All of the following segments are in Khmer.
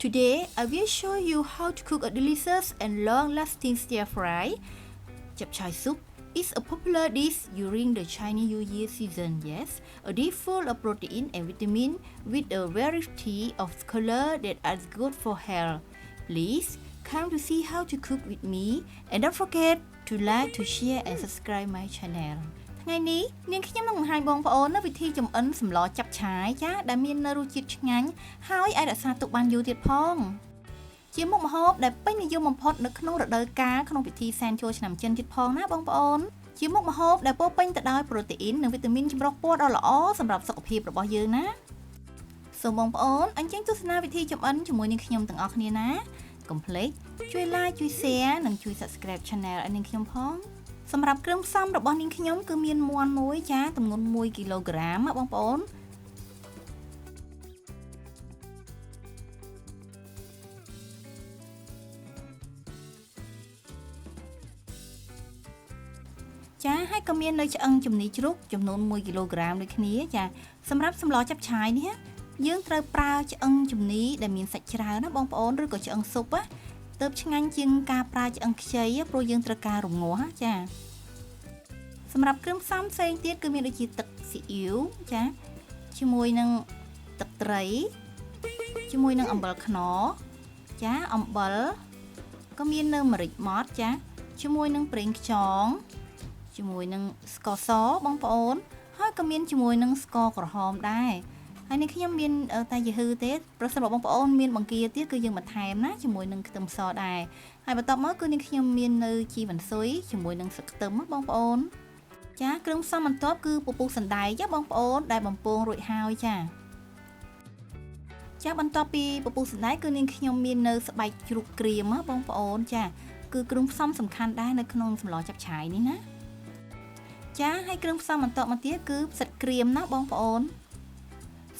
Today, I will show you how to cook a delicious and long-lasting stir-fry. Japchae soup is a popular dish during the Chinese New Year season. Yes, a dish full of protein and vitamin with a variety of color that is good for health. Please come to see how to cook with me and don't forget to like, to share and subscribe my channel. ថ្ងៃនេះនាងខ្ញុំនឹងបង្ហាញបងប្អូននៅវិធីចម្អិនសម្លចាប់ឆាយចាដែលមាននៅរសជាតិឆ្ងាញ់ហើយអាចរក្សាទុកបានយូរទៀតផងជាមុខម្ហូបដែលពេញនិយមបំផុតនៅក្នុងរដូវកាលក្នុងពិធីសែនចូលឆ្នាំចិនទៀតផងណាបងប្អូនជាមុខម្ហូបដែលពោរពេញទៅដោយប្រូតេអ៊ីននិងវីតាមីនចម្រុះពណ៌ដ៏ល្អសម្រាប់សុខភាពរបស់យើងណាសូមបងប្អូនអញ្ជើញទស្សនាវិធីចម្អិនជាមួយនឹងខ្ញុំទាំងអស់គ្នាណាកុំភ្លេចជួយ like ជួយ share និងជួយ subscribe channel ឲ្យនាងខ្ញុំផងសម្រាប់គ្រឿងផ្សំរបស់នាងខ្ញុំគឺមានមាន់មួយចាទម្ងន់1គីឡូក្រាមបងប្អូនចាហើយក៏មាននៅឆ្អឹងជំនីជ្រូកចំនួន1គីឡូក្រាមដូចគ្នាចាសម្រាប់សម្លចាប់ឆាយនេះយើងត្រូវប្រើឆ្អឹងជំនីដែលមានសាច់ច្រើនណាបងប្អូនឬក៏ឆ្អឹងស៊ុបណាទើបឆ្ងាញ់ជាងការប្រើឆ្អឹងខ្ចីព្រោះយើងត្រូវការរងាស់ចាសម្រាប់គ្រឿងផ្សំផ្សេងទៀតគឺមានដូចជាទឹកស៊ីអ៊ីវចាជាមួយនឹងទឹកត្រីជាមួយនឹងអំបិលខ្នុរចាអំបិលក៏មាននៅម្រេចម៉ដ្ឋចាជាមួយនឹងប្រេងខ្យងជាមួយនឹងស្ករសបងប្អូនហើយក៏មានជាមួយនឹងស្ករក្រហមដែរហើយនេះខ្ញុំមានតែយឺហឺទេប្រសិនបើបងប្អូនមានបង្គាទៀតគឺយើងបន្ថែមណាជាមួយនឹងខ្ទឹមសដែរហើយបន្ទាប់មកគឺនេះខ្ញុំមាននៅជីវ៉ាន់ស៊ុយជាមួយនឹងស្លឹកខ្ទឹមបងប្អូនចាគ្រឿងផ្សំបន្ទាប់គឺពពុះសណ្តែកចាបងប្អូនដែលបំពងរួចហើយចាបន្ទាប់ពីពពុះសណ្តែកគឺនាងខ្ញុំមាននៅស្បែកជ្រូកក្រៀមបងប្អូនចាគឺគ្រឿងផ្សំសំខាន់ដែរនៅក្នុងសម្លចាប់ឆាយនេះណាចាហើយគ្រឿងផ្សំបន្ទាប់មកទៀតគឺផ្សិតក្រៀមណាបងប្អូន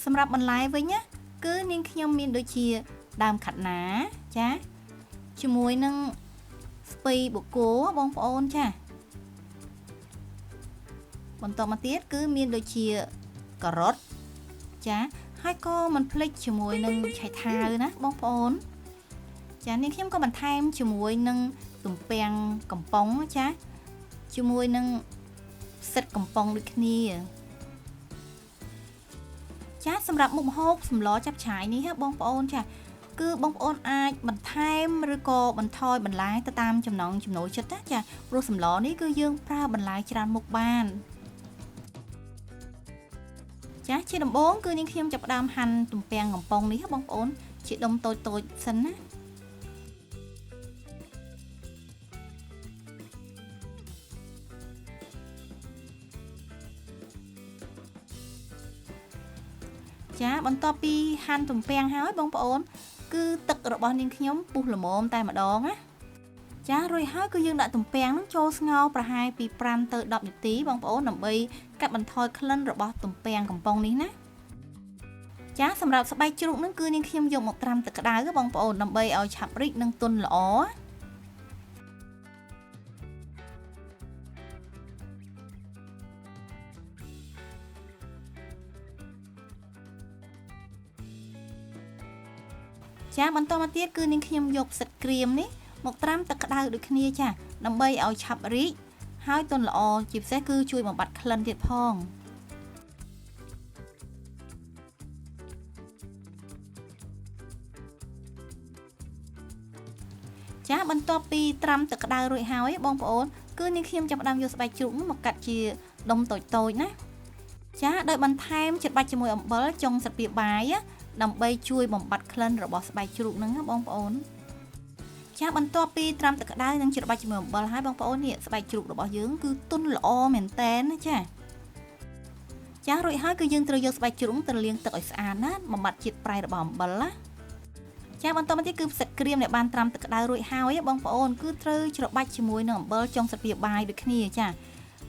សម្រាប់បន្លែវិញណាគឺនាងខ្ញុំមានដូចជាដើមខាត់ណាចាជាមួយនឹងស្ពៃបូកូបងប្អូនចាបន្តមកទៀតគឺមានដូចជាការ៉ុតចាហើយក៏មិនភ្លេចជាមួយនឹងឆៃថាវណាបងប្អូនចានាងខ្ញុំក៏បន្ថែមជាមួយនឹងទំពាំងកំប៉ុងចាជាមួយនឹងផ្សិតកំប៉ុងដូចគ្នាចាសម្រាប់មុខម្ហូបសម្លចាប់ឆាយនេះបងប្អូនចាគឺបងប្អូនអាចបន្ថែមឬក៏បន្ថយបន្លែទៅតាមចំណង់ចំណូលចិត្តណាចាព្រោះសម្លនេះគឺយើងប្រើបន្លែច្រើនមុខបានចាជាដំបូងគឺនាងខ្ញុំចាប់ផ្ដើមហាន់ទំពាំងកំប៉ុងនេះបងប្អូនជាដុំតូចៗសិនណាចាបន្ទាប់ពីហាន់ទំពាំងហើយបងប្អូនគឺទឹករបស់នាងខ្ញុំពុះល្មមតែម្ដងណាចារួចហើយគឺយើងដាក់ទំពាំងនឹងចូលស្ងោរប្រហែលពី5ទៅ10នាទីបងប្អូនដើម្បីកាត់បន្ថយក្លិនរបស់ទំពាំងកំប៉ុងនេះណាចាសម្រាប់ស្បែកជ្រូកនឹងគឺនាងខ្ញុំយកមកត្រាំទឹកក្តៅបងប្អូនដើម្បីឲ្យឆាប់រីកនិងទន់ល្អចាបន្តមកទៀតគឺនាងខ្ញុំយកផ្សិតក្រៀមនេះមកត្រាំទឹកក្តៅដូចគ្នាចាដើម្បីឲ្យឆាប់រីកហើយទន់ល្អជាពិសេសគឺជួយបំបត្តិក្លិនទៀតផងចាបន្ទាប់ពីត្រាំទឹកក្តៅរួចហើយបងប្អូនគឺនាងខ្ញុំចាប់ផ្ដើមយកស្បែកជ្រូកមកកាត់ជាដុំតូចៗណាចាដោយបន្ថែមច្របាច់ជាមួយអំបិលចុងស្លាបព្រាបាយដើម្បីជួយបំបត្តិក្លិនរបស់ស្បែកជ្រូកហ្នឹងបងប្អូនចាបន្ទាប់ពីត្រាំទឹកក្តៅនិងច្របាច់ជាមួយអំបិលហើយបងប្អូននេះស្បែកជ្រូករបស់យើងគឺទន់ល្អមែនតែនណាចារួចហើយគឺយើងត្រូវយកស្បែកជ្រូកទៅលាងទឹកឲ្យស្អាតណាបំបត្តិជាតិប្រៃរបស់អំបិលណាចាបន្តមកទៀតគឺផ្សិតក្រៀមដែលបានត្រាំទឹកក្តៅរួចហើយបងប្អូនគឺត្រូវច្របាច់ជាមួយនឹងអំបិលចុងស្លាបព្រាបាយដូចគ្នាចា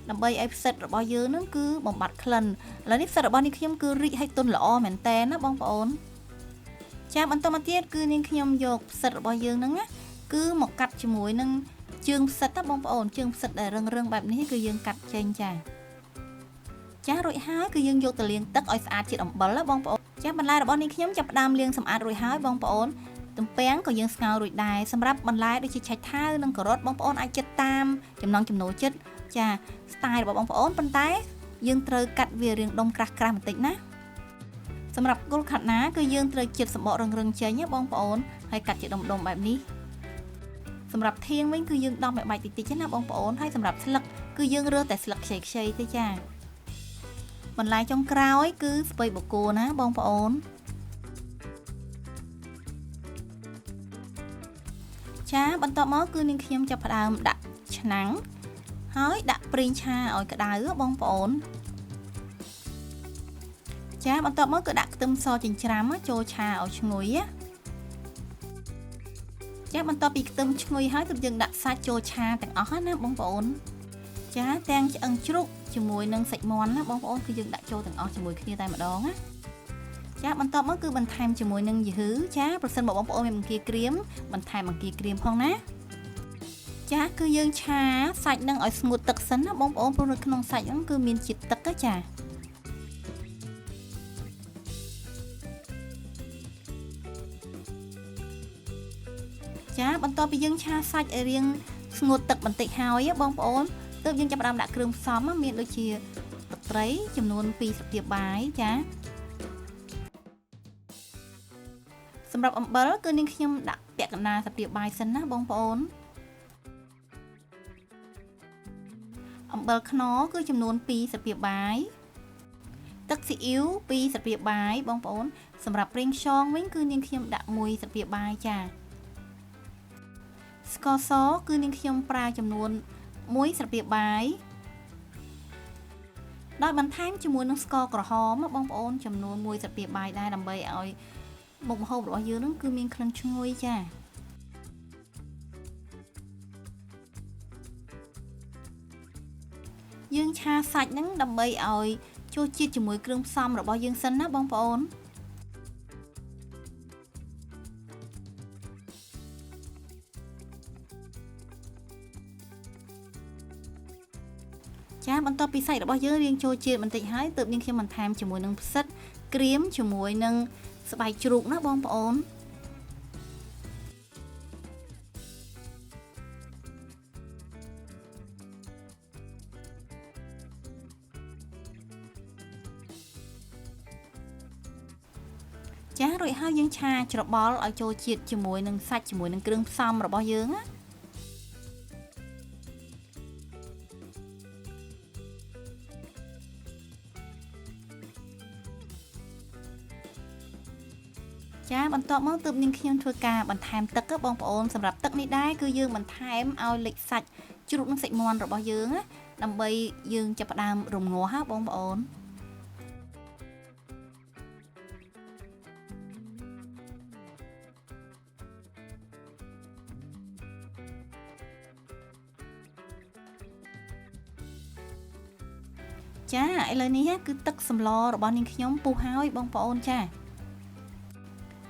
ដើម្បីឲ្យផ្សិតរបស់យើងនឹងគឺបំបត្តិក្លិនឥឡូវនេះផ្សិតរបស់នាងខ្ញុំគឺរីកហើយទន់ល្អមែនតែនណាបងប្អូនចាបន្តមកទៀតគឺនាងខ្ញុំយកផ្សិតរបស់យើងហ្នឹងណាគឺមកកាត់ជាមួយនឹងជើងផ្សិតណាបងប្អូនជើងផ្សិតដែលរឹងបែបនេះគឺយើងកាត់ចេញចារួចហើយគឺយើងយកទៅលាងទឹកឲ្យស្អាតជាតិអំបិលណាបងប្អូនចាបន្លែរបស់នាងខ្ញុំចាប់ផ្ដើមលាងសម្អាតរួចហើយបងប្អូន ទំពាំងក៏យើងស្ងោររួចដែរសម្រាប់បន្លែដូចជាឆៃថាវនិងការ៉ុតបងប្អូនអាចចិត្តតាមចំណង់ចំណូលចិត្តចាស្ទាយរបស់បងប្អូនប៉ុន្តែយើងត្រូវកាត់វារាងដុំក្រាស់ៗបន្តិចណាសម្រាប់គល់ខាត់ណាគឺយើងត្រូវជាតិសម្បករឹងៗចេញណាបងប្អូនហើយកាត់ជាដុំៗបែបនេះសម្រាប់ធាងវិញគឺយើងដំឲ្យបាច់តិចៗណាបងប្អូនហើយសម្រាប់ស្លឹកគឺយើងរើសតែស្លឹកខ្ចីៗទេចាបន្លែចុងក្រោយគឺស្ពៃបូកគោណាបងប្អូនចាបន្ទាប់មកគឺនាងខ្ញុំចាប់ផ្ដើមដាក់ឆ្នាំងហើយដាក់ប្រេងឆាឲ្យក្តៅបងប្អូនចាបន្ទាប់មកគឺដាក់ខ្ទឹមសចិញ្ច្រាំចូលឆាឲ្យឈ្ងុយចាបន្ទាប់ពីខ្ទឹមឈ្ងុយហើយទើបយើងដាក់សាច់ចូលឆាទាំងអស់ណាបងប្អូនចាទាំងឆ្អឹងជ្រូកជាមួយនឹងសាច់មាន់ណាបងប្អូនគឺយើងដាក់ចូលទាំងអស់ជាមួយគ្នាតែម្ដងណាចាបន្ទាប់មកគឺបន្ថែមជាមួយនឹងយូហឺចាប្រសិនបើបងប្អូនមានបង្គាក្រៀមបន្ថែមបង្គាក្រៀមផងណាចាគឺយើងឆាសាច់នឹងឲ្យស្ងួតទឹកសិនណាបងប្អូនព្រោះនៅក្នុងសាច់ហ្នឹងគឺមានជាតិទឹកចាចាបន្ទាប់ពីយើងឆាសាច់ឲ្យរាងស្ងួតទឹកបន្តិចហើយបងប្អូនទើបយើងចាប់ផ្ដើមដាក់គ្រឿងផ្សំមានដូចជាទឹកត្រីចំនួន2ស្លាបព្រាបាយចាសម្រាប់អំបិលគឺនាងខ្ញុំដាក់ពាក់កណ្ដាលស្លាបព្រាបាយសិនណាបងប្អូនអំបិលខ្នុរគឺចំនួន2ស្លាបព្រាបាយទឹកស៊ីអ៊ីវ2ស្លាបព្រាបាយបងប្អូនសម្រាប់ប្រេងខ្យងវិញគឺនាងខ្ញុំដាក់1ស្លាបព្រាបាយចាស្ករសគឺនាងខ្ញុំប្រើចំនួន1ស្លាបព្រាបាយដោយបន្ថែមជាមួយនឹងស្ករក្រហមបងប្អូនចំនួន1ស្លាបព្រាបាយដែរដើម្បីឲ្យមុខម្ហូបរបស់យើងនឹងគឺមានក្លិនឈ្ងុយចាយើងឆាសាច់ហ្នឹងដើម្បីឲ្យចូលជាតិជាមួយគ្រឿងផ្សំរបស់យើងសិនណាបងប្អូនចាបន្ទាប់ពីសាច់របស់យើងរៀងចូលជាតិបន្តិចហើយទើបនាងខ្ញុំបន្ថែមជាមួយនឹងផ្សិតក្រៀមជាមួយនឹងស្បែកជ្រូកណាបងប្អូនចារួចហើយយើងឆាច្របល់ឲ្យចូលជាតិជាមួយនឹងសាច់ជាមួយនឹងគ្រឿងផ្សំរបស់យើងណាចាបន្ទាប់មកទើបនាងខ្ញុំធ្វើការបន្ថែមទឹកបងប្អូនសម្រាប់ទឹកនេះដែរគឺយើងបន្ថែមឲ្យលិចសាច់ជ្រូកនិងសាច់មាន់របស់យើងណាដើម្បីយើងចាប់ផ្ដើមរំងាស់ហ่าបងប្អូនចាឥឡូវនេះគឺទឹកសម្លរបស់នាងខ្ញុំពុះហើយបងប្អូនចា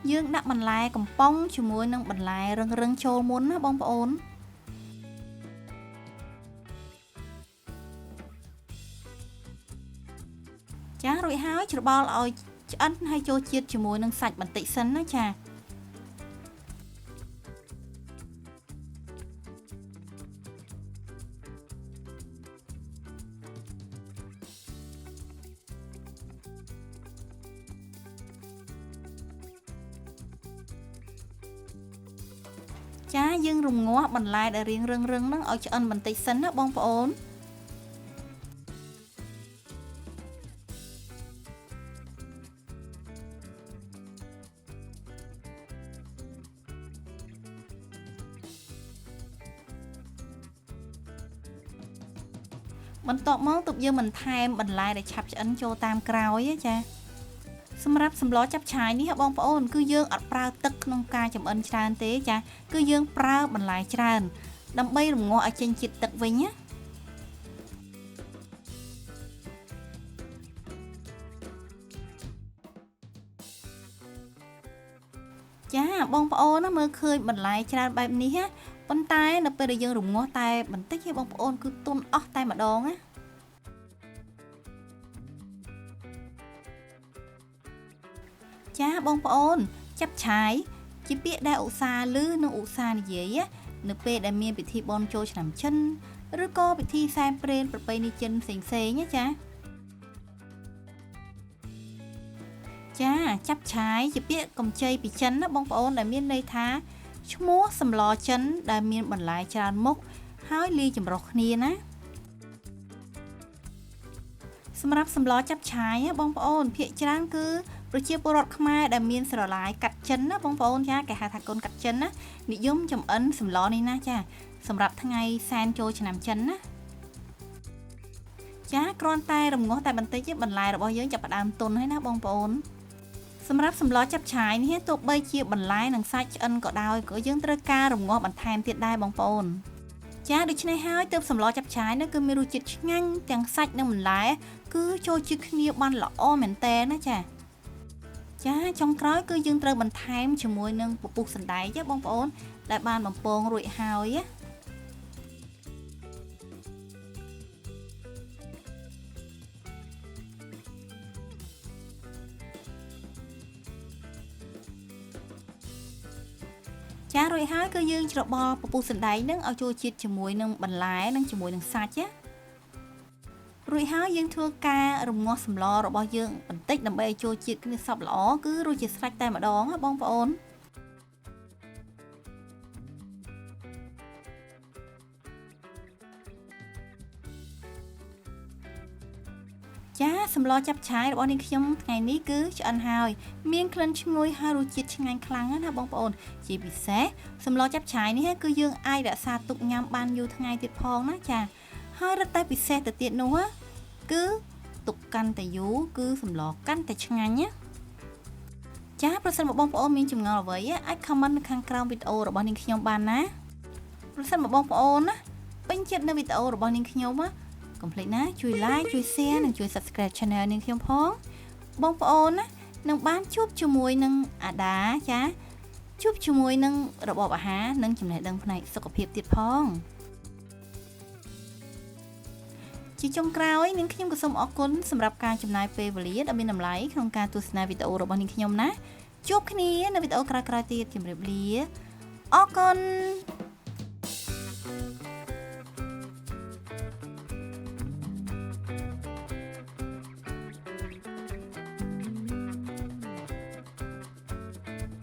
យើងដាក់បន្លែកំប៉ុងជាមួយនឹងបន្លែរឹងចូលមុនណាបងប្អូនចារួចហើយច្របល់ឲ្យឆ្អិនហើយចូលជាតិជាមួយនឹងសាច់បន្តិចសិនណាចាចាយើងរំងាស់បន្លែដែលរាងរឹងហ្នឹងឲ្យឆ្អិនបន្តិចសិនណាបងប្អូនបន្ទាប់មកទើបយើងបន្ថែមបន្លែដែលឆាប់ឆ្អិនចូលតាមក្រោយចាសម្រាប់សម្លចាប់ឆាយនេះបងប្អូនគឺយើងអត់ប្រើទឹកក្នុងការចម្អិនច្រើនទេចាគឺយើងប្រើបន្លែច្រើនដើម្បីរំងាស់ឲ្យចេញជាតិទឹកវិញណាចាបងប្អូនណាមើលឃើញបន្លែច្រើនបែបនេះណាប៉ុន្តែនៅពេលដែលយើងរំងាស់តែបន្តិចទេបងប្អូនគឺទុនអស់តែម្ដងណាចាបងប្អូនចាប់ឆាយ ជាពាក្យដែលឧស្សាហ៍ឮនិងឧស្សាហ៍និយាយនៅពេលដែលមានពិធីបុណ្យចូលឆ្នាំចិនឬក៏ពិធីសែនព្រេនប្រពៃណីចិនផ្សេងៗចាចាប់ឆាយជាពាក្យកម្ចីពីចិនណាបងប្អូនដែលមានន័យថាឈ្មោះសម្លចិនដែលមានបន្លែច្រើនមុខហើយលាយចម្រុះគ្នាណាសម្រាប់សម្លចាប់ឆាយបងប្អូនភាគច្រើនគឺប្រជាពលរដ្ឋខ្មែរដែលមានស្រឡាយកាត់ចិនណាបងប្អូនចាគេហៅថាកូនកាត់ចិនណានិយមចម្អិនសម្លនេះណាចាសម្រាប់ថ្ងៃសែនចូលឆ្នាំចិនណាចាគ្រាន់តែរំងាស់តែបន្តិចបន្លែរបស់យើងចាប់ផ្ដើមទន់ហើយណាបងប្អូនសម្រាប់សម្លចាប់ឆាយនេះទោះបីជាបន្លែនិងសាច់ឆ្អិនក៏ដោយក៏យើងត្រូវការរំងាស់បន្ថែមទៀតដែរបងប្អូនចាដូច្នេះហើយទើបសម្លចាប់ឆាយនេះគឺមានរសជាតិឆ្ងាញ់ទាំងសាច់និងបន្លែគឺចូលជាតិគ្នាបានល្អមែនតើណាចាចុងក្រោយគឺយើងត្រូវបន្ថែមជាមួយនឹងពពុះសណ្ដែកបងប្អូនដែលបានបំពងរួចហើយចារួចហើយគឺយើងច្របល់ពពុះសណ្ដែកនឹងឲ្យចូលជាតិជាមួយនឹងបន្លែនិងជាមួយនឹងសាច់រួចហើយយើងធ្វើការរំងាស់សម្លរបស់យើងបន្តិចដើម្បីឲ្យចូលជាតិគ្នាសព្វល្អគឺរួចជាស្រេចតែម្ដងបងប្អូនចាសម្លចាប់ឆាយរបស់នាងខ្ញុំថ្ងៃនេះគឺឆ្អិនហើយមានក្លិនឈ្ងុយហើយរសជាតិឆ្ងាញ់ខ្លាំងណាបងប្អូនជាពិសេសសម្លចាប់ឆាយនេះគឺយើងអាចរក្សាទុកញ៉ាំបានយូរថ្ងៃទៀតផងណាចាហើយរឹតតែពិសេសទៅទៀតនោះគឺទុកកាន់តែយូរគឺសម្លកាន់តែឆ្ងាញ់ណាចាប្រសិនបើបងប្អូនមានចម្ងល់អ្វីអាច comment នៅខាងក្រោមវីដេអូរបស់នាងខ្ញុំបានណាប្រសិនបើបងប្អូនណាពេញចិត្តនៅវីដេអូរបស់នាងខ្ញុំកុំភ្លេចណាជួយ like ជួយ share និងជួយ subscribe channel នាងខ្ញុំផងបងប្អូនណានឹងបានជួបជាមួយនឹងអាដាចាជួបជាមួយនឹងរបបអាហារនិងចំណេះដឹងផ្នែកសុខភាពទៀតផងជាចុងក្រោយនាងខ្ញុំក៏សូមអរគុណសម្រាប់ការចំណាយពេលវេលាដ៏មានតម្លៃក្នុងការទស្សនាវីដេអូរបស់នាងខ្ញុំណាជួបគ្នានៅវីដេអូក្រោយៗទៀតជម្រាបលាអរគុណ